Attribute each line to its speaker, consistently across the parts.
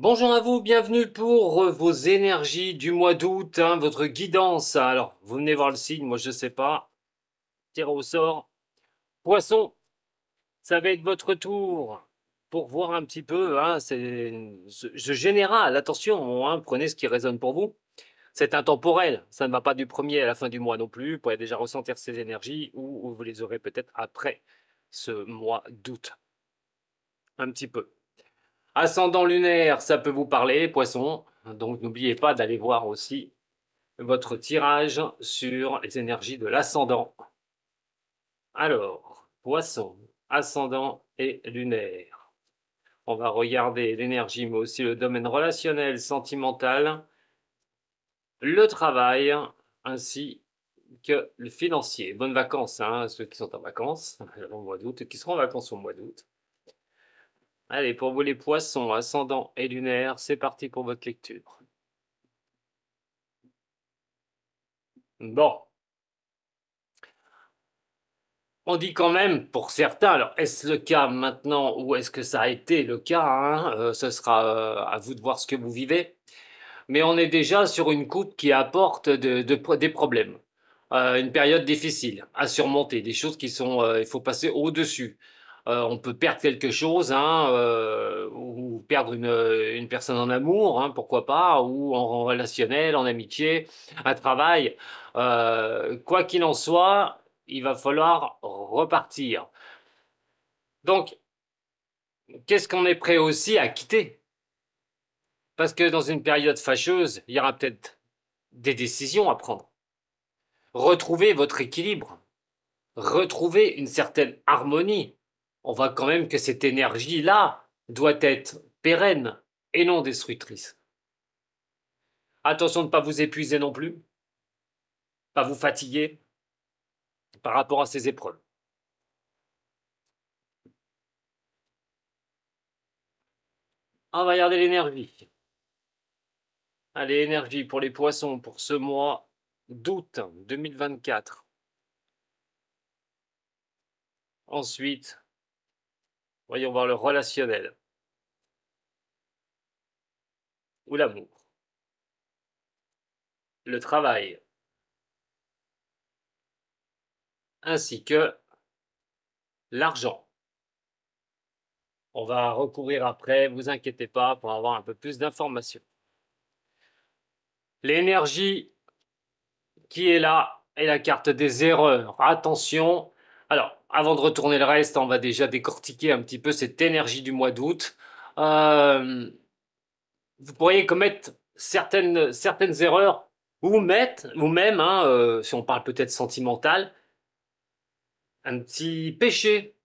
Speaker 1: Bonjour à vous, bienvenue pour vos énergies du mois d'août, votre guidance. Alors, vous venez voir le signe, moi je sais pas. Tirez au sort. Poisson, ça va être votre tour pour voir un petit peu. C'est ce général. Attention, prenez ce qui résonne pour vous. C'est intemporel. Ça ne va pas du premier à la fin du mois non plus. Vous pourrez déjà ressentir ces énergies ou vous les aurez peut-être après ce mois d'août. Un petit peu. Ascendant lunaire, ça peut vous parler, poisson. Donc n'oubliez pas d'aller voir aussi votre tirage sur les énergies de l'ascendant. Alors, poisson, ascendant et lunaire. On va regarder l'énergie, mais aussi le domaine relationnel, sentimental, le travail, ainsi que le financier. Bonnes vacances, ceux qui sont en vacances au mois d'août et qui seront en vacances au mois d'août. Allez, pour vous les poissons, ascendant et lunaire, c'est parti pour votre lecture. Bon. On dit quand même, pour certains, alors est-ce le cas maintenant ou est-ce que ça a été le cas, ce sera à vous de voir ce que vous vivez, mais on est déjà sur une coupe qui apporte des problèmes, une période difficile à surmonter, des choses qui sont, il faut passer au-dessus. On peut perdre quelque chose, ou perdre une personne en amour, pourquoi pas, ou en relationnel, en amitié, un travail. Quoi qu'il en soit, il va falloir repartir. Donc, qu'est-ce qu'on est prêt aussi à quitter? Parce que dans une période fâcheuse, il y aura peut-être des décisions à prendre. Retrouvez votre équilibre, retrouvez une certaine harmonie. On voit quand même que cette énergie-là doit être pérenne et non destructrice. Attention de ne pas vous épuiser non plus, pas vous fatiguer par rapport à ces épreuves. On va regarder l'énergie. Allez, énergie pour les poissons pour ce mois d'août 2024. Ensuite, voyons voir le relationnel ou l'amour, le travail, ainsi que l'argent. On va recourir après, vous inquiétez pas, pour avoir un peu plus d'informations. L'énergie qui est là est la carte des erreurs. Attention. Alors, avant de retourner le reste, on va déjà décortiquer un petit peu cette énergie du mois d'août. Vous pourriez commettre certaines erreurs ou même, si on parle peut-être sentimental, un petit péché,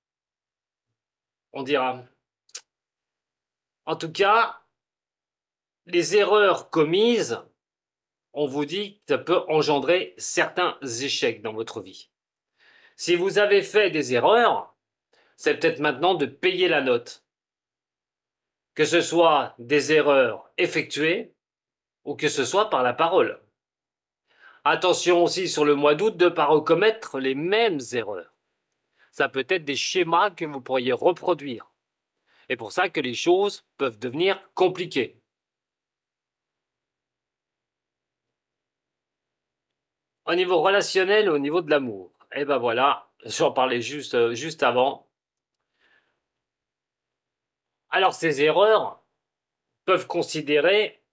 Speaker 1: on dira. En tout cas, les erreurs commises, on vous dit que ça peut engendrer certains échecs dans votre vie. Si vous avez fait des erreurs, c'est peut-être maintenant de payer la note. Que ce soit des erreurs effectuées ou que ce soit par la parole. Attention aussi sur le mois d'août de ne pas recommettre les mêmes erreurs. Ça peut être des schémas que vous pourriez reproduire. Et pour ça que les choses peuvent devenir compliquées. Au niveau relationnel, au niveau de l'amour, et ben voilà, j'en parlais juste avant. Alors ces erreurs peuvent considérer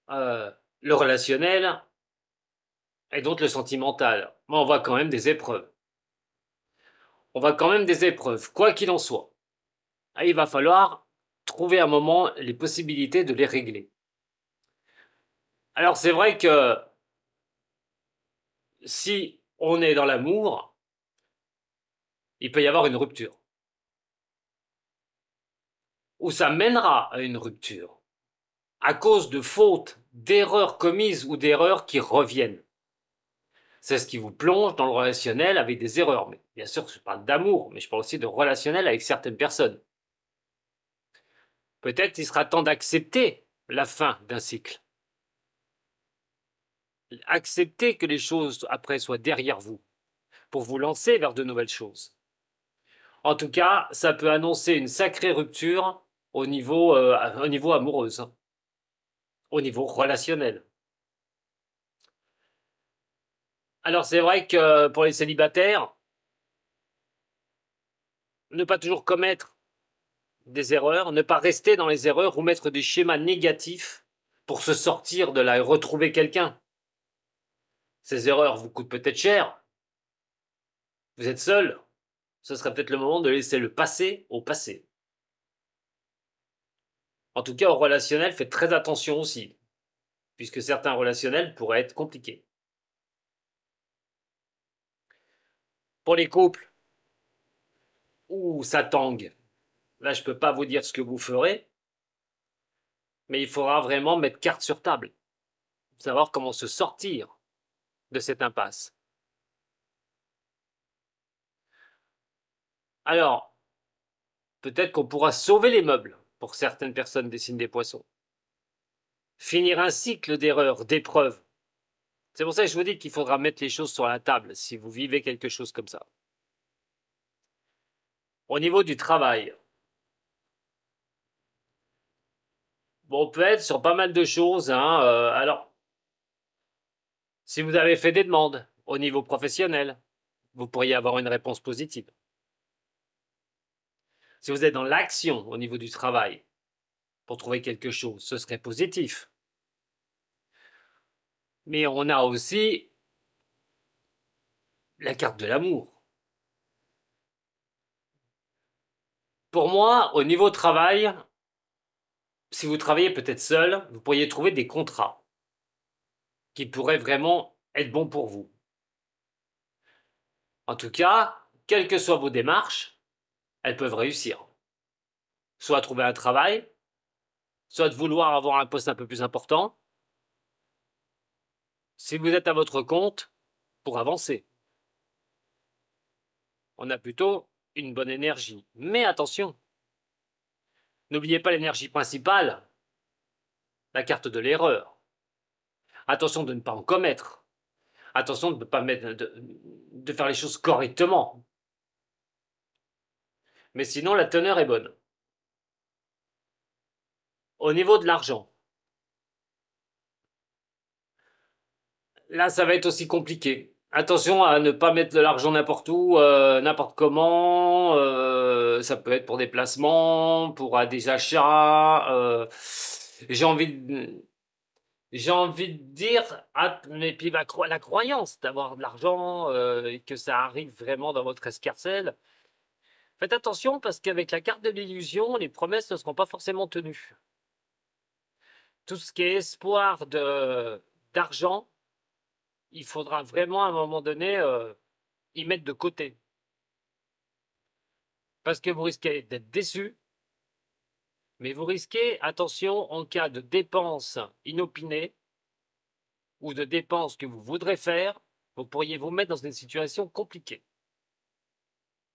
Speaker 1: le relationnel et donc le sentimental. Mais on voit quand même des épreuves. On voit quand même des épreuves, quoi qu'il en soit. Et il va falloir trouver un moment les possibilités de les régler. Alors c'est vrai que si on est dans l'amour, il peut y avoir une rupture. Ou ça mènera à une rupture. À cause de fautes, d'erreurs commises ou d'erreurs qui reviennent. C'est ce qui vous plonge dans le relationnel avec des erreurs. Mais bien sûr, je parle d'amour, mais je parle aussi de relationnel avec certaines personnes. Peut-être il sera temps d'accepter la fin d'un cycle. Accepter que les choses après soient derrière vous pour vous lancer vers de nouvelles choses. En tout cas, ça peut annoncer une sacrée rupture au niveau amoureux, hein, au niveau relationnel. Alors c'est vrai que pour les célibataires, ne pas toujours commettre des erreurs, ne pas rester dans les erreurs ou mettre des schémas négatifs pour se sortir de là et retrouver quelqu'un. Ces erreurs vous coûtent peut-être cher, vous êtes seul, ce serait peut-être le moment de laisser le passé au passé. En tout cas, au relationnel, faites très attention aussi, puisque certains relationnels pourraient être compliqués. Pour les couples où ça tangue, là je ne peux pas vous dire ce que vous ferez, mais il faudra vraiment mettre carte sur table, savoir comment se sortir de cette impasse. Alors, peut-être qu'on pourra sauver les meubles pour certaines personnes des signes des poissons. Finir un cycle d'erreurs, d'épreuves. C'est pour ça que je vous dis qu'il faudra mettre les choses sur la table si vous vivez quelque chose comme ça. Au niveau du travail, bon, on peut être sur pas mal de choses, hein. Alors, si vous avez fait des demandes au niveau professionnel, vous pourriez avoir une réponse positive. Si vous êtes dans l'action au niveau du travail pour trouver quelque chose, ce serait positif. Mais on a aussi la carte de l'amour. Pour moi, au niveau travail, si vous travaillez peut-être seul, vous pourriez trouver des contrats qui pourraient vraiment être bons pour vous. En tout cas, quelles que soient vos démarches, elles peuvent réussir. Soit trouver un travail, soit de vouloir avoir un poste un peu plus important. Si vous êtes à votre compte, pour avancer, on a plutôt une bonne énergie. Mais attention, n'oubliez pas l'énergie principale, la carte de l'erreur. Attention de ne pas en commettre. Attention de ne pas mettre, de faire les choses correctement. Mais sinon, la teneur est bonne. Au niveau de l'argent, là, ça va être aussi compliqué. Attention à ne pas mettre de l'argent n'importe où, n'importe comment. Ça peut être pour des placements, pour des achats. J'ai envie de, j'ai envie de dire, mais puis la croyance d'avoir de l'argent et que ça arrive vraiment dans votre escarcelle. Faites attention parce qu'avec la carte de l'illusion, les promesses ne seront pas forcément tenues. Tout ce qui est espoir d'argent, il faudra vraiment à un moment donné y mettre de côté. Parce que vous risquez d'être déçu, mais vous risquez, attention, en cas de dépenses inopinées ou de dépenses que vous voudrez faire, vous pourriez vous mettre dans une situation compliquée.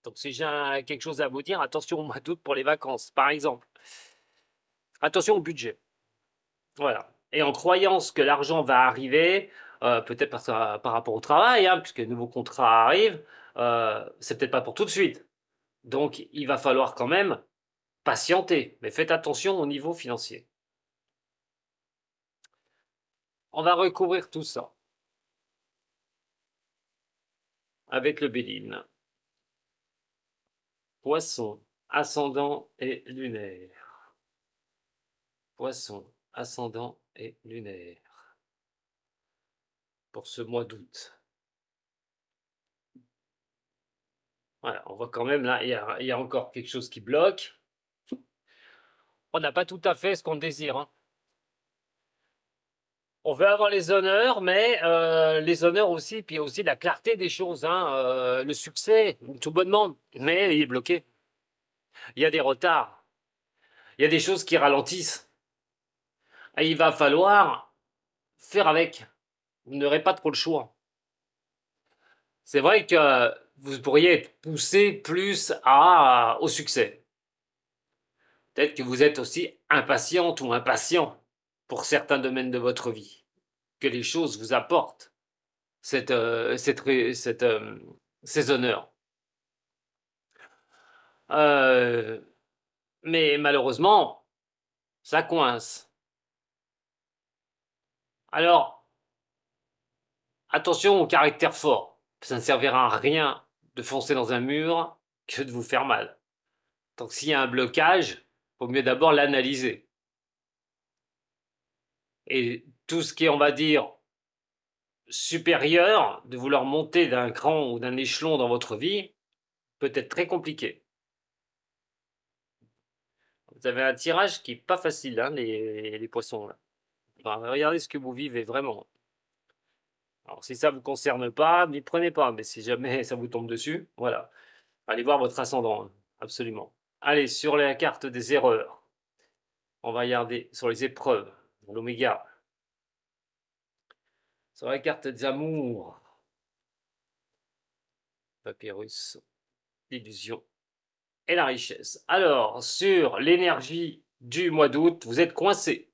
Speaker 1: Donc si j'ai quelque chose à vous dire, attention au mois d'août pour les vacances, par exemple. Attention au budget. Voilà. Et en croyant que l'argent va arriver, peut-être par rapport au travail, hein, puisque de nouveaux contrats arrivent, c'est peut-être pas pour tout de suite. Donc il va falloir quand même patienter, mais faites attention au niveau financier. On va recouvrir tout ça avec le Béline. Poisson, ascendant et lunaire. Poisson, ascendant et lunaire. Pour ce mois d'août. Voilà, on voit quand même là, il y a encore quelque chose qui bloque. On n'a pas tout à fait ce qu'on désire, hein. On veut avoir les honneurs, mais les honneurs aussi, puis aussi la clarté des choses, hein, le succès, tout bonnement, mais il est bloqué. Il y a des retards, il y a des choses qui ralentissent. Et il va falloir faire avec. Vous n'aurez pas trop le choix. C'est vrai que vous pourriez être poussé plus au succès. Peut-être que vous êtes aussi impatiente ou impatient pour certains domaines de votre vie, que les choses vous apportent ces honneurs. Euh, Mais malheureusement, ça coince. Alors, attention au caractère fort. Ça ne servira à rien de foncer dans un mur que de vous faire mal. Donc s'il y a un blocage, il vaut mieux d'abord l'analyser. Et tout ce qui est, on va dire, supérieur, de vouloir monter d'un cran ou d'un échelon dans votre vie, peut être très compliqué. Vous avez un tirage qui n'est pas facile, hein, les poissons. Là. Enfin, regardez ce que vous vivez vraiment. Alors, si ça ne vous concerne pas, n'y prenez pas. Mais si jamais ça vous tombe dessus, voilà. Allez voir votre ascendant, hein, absolument. Allez, sur la carte des erreurs, on va regarder sur les épreuves, l'oméga. Sur la carte des amours, papyrus, l'illusion et la richesse. Alors, sur l'énergie du mois d'août, vous êtes coincé.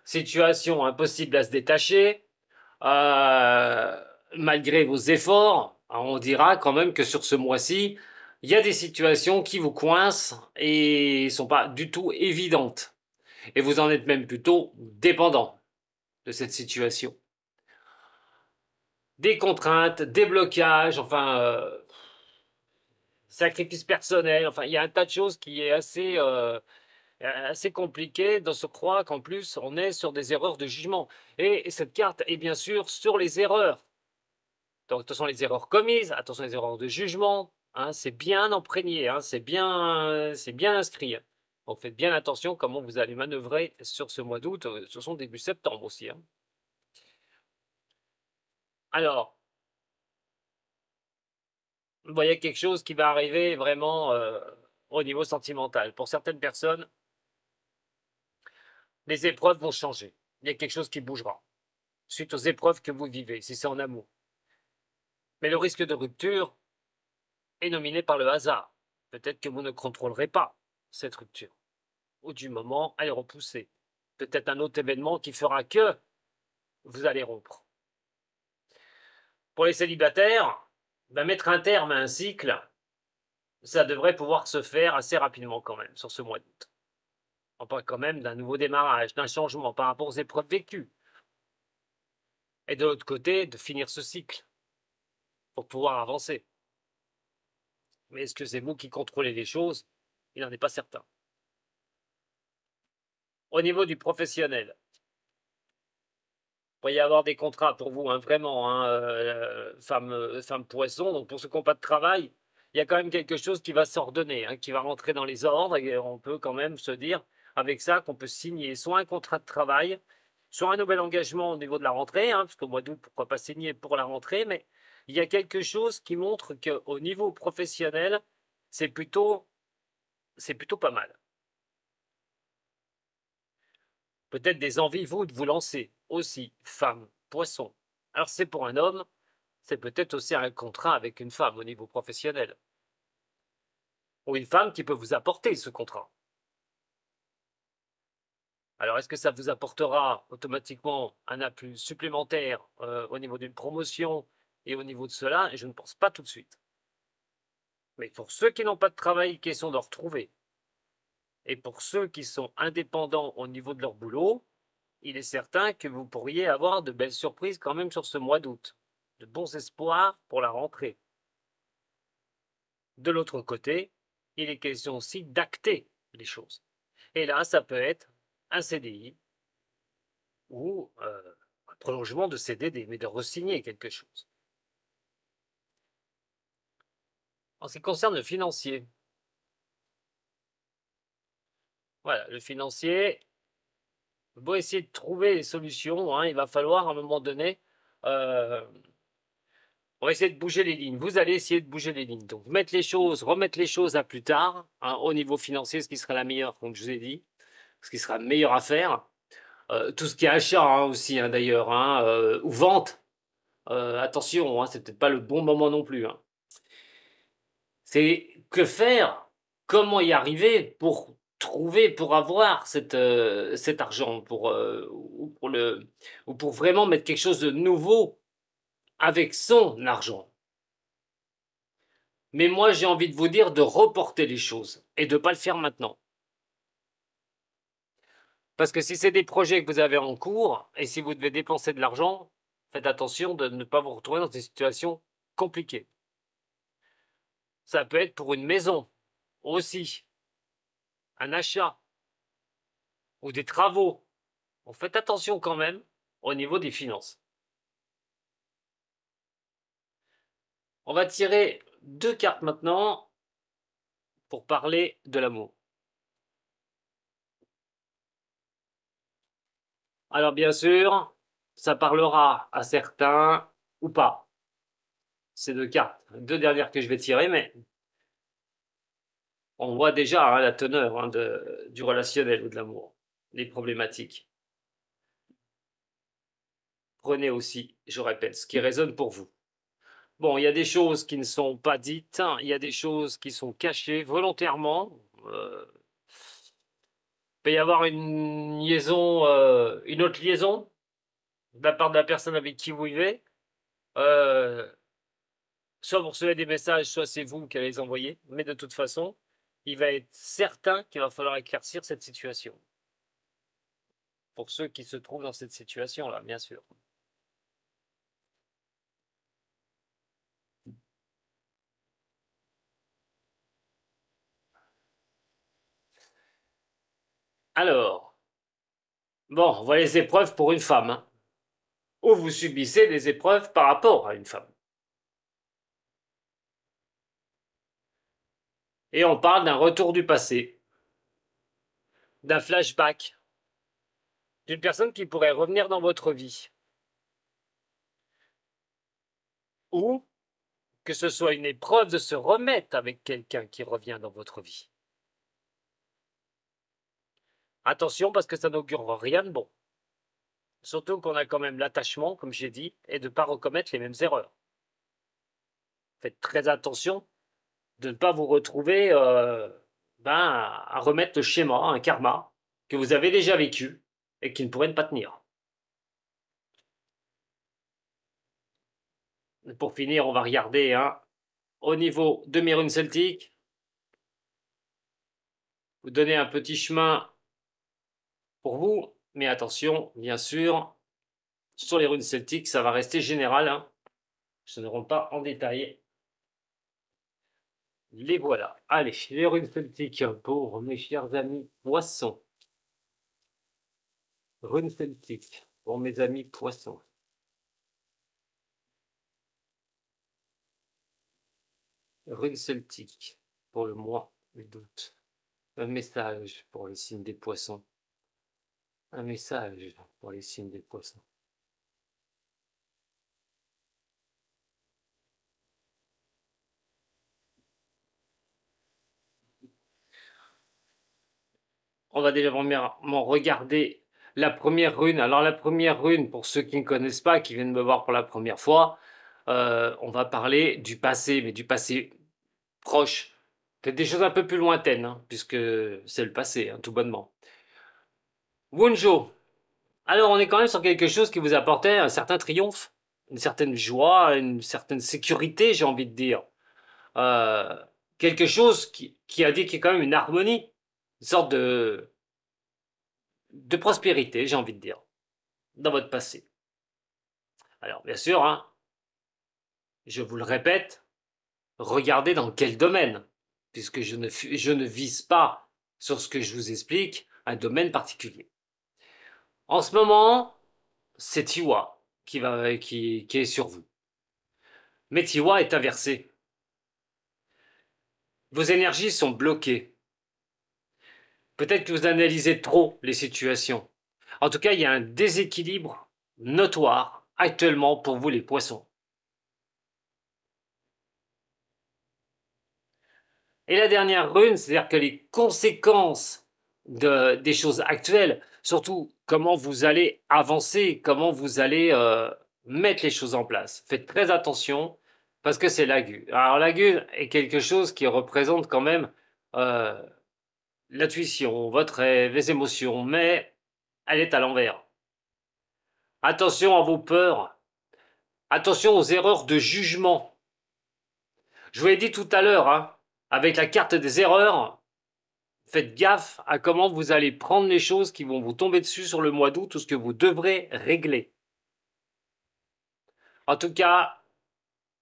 Speaker 1: Situation impossible à se détacher. Malgré vos efforts, on dira quand même que sur ce mois-ci, il y a des situations qui vous coincent et ne sont pas du tout évidentes. Et vous en êtes même plutôt dépendant de cette situation. Des contraintes, des blocages, enfin, sacrifice personnel, enfin, il y a un tas de choses qui est assez compliqué de se croire qu'en plus, on est sur des erreurs de jugement. Et cette carte est bien sûr sur les erreurs. Donc, attention les erreurs commises, attention les erreurs de jugement. Hein, c'est bien imprégné, hein, c'est bien inscrit. Donc, faites bien attention comment vous allez manœuvrer sur ce mois d'août, ce sont début septembre aussi. Hein. Alors, vous voyez quelque chose qui va arriver vraiment au niveau sentimental. Pour certaines personnes, les épreuves vont changer. Il y a quelque chose qui bougera suite aux épreuves que vous vivez, si c'est en amour. Mais le risque de rupture est nominé par le hasard. Peut-être que vous ne contrôlerez pas cette rupture. Ou du moment, elle est repoussée. Peut-être un autre événement qui fera que vous allez rompre. Pour les célibataires, mettre un terme à un cycle, ça devrait pouvoir se faire assez rapidement quand même, sur ce mois d'août. On parle quand même d'un nouveau démarrage, d'un changement par rapport aux épreuves vécues. Et de l'autre côté, de finir ce cycle pour pouvoir avancer. Mais est-ce que c'est vous qui contrôlez les choses? Il n'en est pas certain. Au niveau du professionnel, il pourrait y avoir des contrats pour vous, hein, vraiment, hein, femme poisson. Donc pour ceux qui n'ont pas de travail, il y a quand même quelque chose qui va s'ordonner, hein, qui va rentrer dans les ordres. Et on peut quand même se dire avec ça qu'on peut signer soit un contrat de travail, soit un nouvel engagement au niveau de la rentrée, hein, parce qu'au mois d'août, pourquoi pas signer pour la rentrée, mais il y a quelque chose qui montre qu'au niveau professionnel, c'est plutôt pas mal. Peut-être des envies, vous, de vous lancer aussi, femme, poisson. Alors c'est pour un homme, c'est peut-être aussi un contrat avec une femme au niveau professionnel. Ou une femme qui peut vous apporter ce contrat. Alors est-ce que ça vous apportera automatiquement un appui supplémentaire au niveau d'une promotion et au niveau de cela? Et je ne pense pas tout de suite. Mais pour ceux qui n'ont pas de travail, question de retrouver. Et pour ceux qui sont indépendants au niveau de leur boulot, il est certain que vous pourriez avoir de belles surprises quand même sur ce mois d'août. De bons espoirs pour la rentrée. De l'autre côté, il est question aussi d'acter les choses. Et là, ça peut être un CDI ou un prolongement de CDD, mais de re-signer quelque chose. En ce qui concerne le financier, voilà, le financier, beau essayer de trouver des solutions, hein, il va falloir à un moment donné, on va essayer de bouger les lignes. Vous allez essayer de bouger les lignes. Donc, remettre les choses à plus tard, hein, au niveau financier, ce qui sera la meilleure, comme je vous ai dit, ce qui sera meilleur à faire. Tout ce qui est achat hein, aussi, hein, d'ailleurs, hein, ou vente. Attention, hein, c'est peut-être pas le bon moment non plus. Hein. C'est que faire, comment y arriver pour trouver, pour avoir cet argent, ou pour vraiment mettre quelque chose de nouveau avec son argent. Mais moi, j'ai envie de vous dire de reporter les choses et de ne pas le faire maintenant. Parce que si c'est des projets que vous avez en cours, et si vous devez dépenser de l'argent, faites attention de ne pas vous retrouver dans des situations compliquées. Ça peut être pour une maison aussi, un achat ou des travaux. Donc faites attention quand même au niveau des finances. On va tirer 2 cartes maintenant pour parler de l'amour. Alors bien sûr, ça parlera à certains ou pas. Ces 2 cartes, 2 dernières que je vais tirer, mais on voit déjà hein, la teneur hein, du relationnel ou de l'amour, les problématiques. Prenez aussi, je répète, ce qui résonne pour vous. Bon, il y a des choses qui ne sont pas dites, hein, il y a des choses qui sont cachées volontairement. Il peut y avoir une liaison, une autre liaison de la part de la personne avec qui vous vivez. Soit vous recevez des messages, soit c'est vous qui allez les envoyer. Mais de toute façon, il va être certain qu'il va falloir éclaircir cette situation. Pour ceux qui se trouvent dans cette situation-là, bien sûr. Alors, bon, voilà les épreuves pour une femme. Hein. Ou vous subissez des épreuves par rapport à une femme. Et on parle d'un retour du passé, d'un flashback, d'une personne qui pourrait revenir dans votre vie. Ou que ce soit une épreuve de se remettre avec quelqu'un qui revient dans votre vie. Attention parce que ça n'augure rien de bon. Surtout qu'on a quand même l'attachement, comme j'ai dit, et de ne pas recommettre les mêmes erreurs. Faites très attention de ne pas vous retrouver à remettre le schéma, un karma, que vous avez déjà vécu et qui ne pourrait ne pas tenir. Pour finir, on va regarder hein, au niveau de mes runes celtiques. Vous donnez un petit chemin pour vous, mais attention, bien sûr, sur les runes celtiques, ça va rester général. Hein. Je ne rentre pas en détail. Les voilà. Allez, les runes celtiques pour mes chers amis poissons. Runes celtiques pour mes amis poissons. Runes celtiques pour le mois d'août. Un message pour les signes des poissons. Un message pour les signes des poissons. On va déjà vraiment regarder la première rune. Alors la première rune, pour ceux qui ne connaissent pas, qui viennent me voir pour la première fois, on va parler du passé, mais du passé proche. Peut-être des choses un peu plus lointaines, hein, puisque c'est le passé, hein, tout bonnement. Wunjo. Alors on est quand même sur quelque chose qui vous apportait un certain triomphe, une certaine joie, une certaine sécurité, j'ai envie de dire. Euh, quelque chose qui a dit qu'il y a quand même une harmonie, une sorte de prospérité, j'ai envie de dire, dans votre passé. Alors, bien sûr, hein, je vous le répète, regardez dans quel domaine, puisque je ne vise pas sur ce que je vous explique un domaine particulier. En ce moment, c'est Tiwa qui est sur vous. Mais Tiwa est inversé. Vos énergies sont bloquées. Peut-être que vous analysez trop les situations. En tout cas, il y a un déséquilibre notoire actuellement pour vous les poissons. Et la dernière rune, c'est-à-dire que les conséquences des choses actuelles, surtout comment vous allez avancer, comment vous allez mettre les choses en place. Faites très attention parce que c'est l'agu. Alors l'agu est quelque chose qui représente quand même euh, l'intuition, votre rêve, les émotions, mais elle est à l'envers. Attention à vos peurs, attention aux erreurs de jugement. Je vous l'ai dit tout à l'heure, hein, avec la carte des erreurs, Faites gaffe à comment vous allez prendre les choses qui vont vous tomber dessus sur le mois d'août, tout ce que vous devrez régler. En tout cas,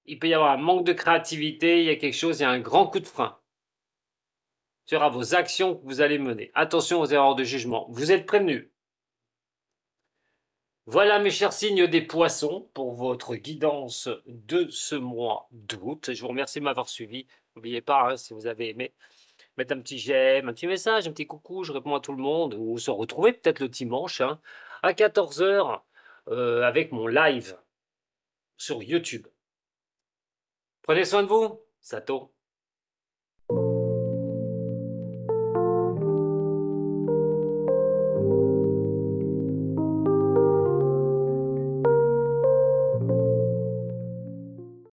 Speaker 1: il peut y avoir un manque de créativité, il y a quelque chose, il y a un grand coup de frein sur vos actions que vous allez mener. Attention aux erreurs de jugement. Vous êtes prévenus. Voilà mes chers signes des poissons pour votre guidance de ce mois d'août. Je vous remercie de m'avoir suivi. N'oubliez pas, hein, si vous avez aimé, mettre un petit j'aime, un petit message, un petit coucou, je réponds à tout le monde, ou se retrouver peut-être le dimanche hein, à 14 h avec mon live sur YouTube. Prenez soin de vous, Sato.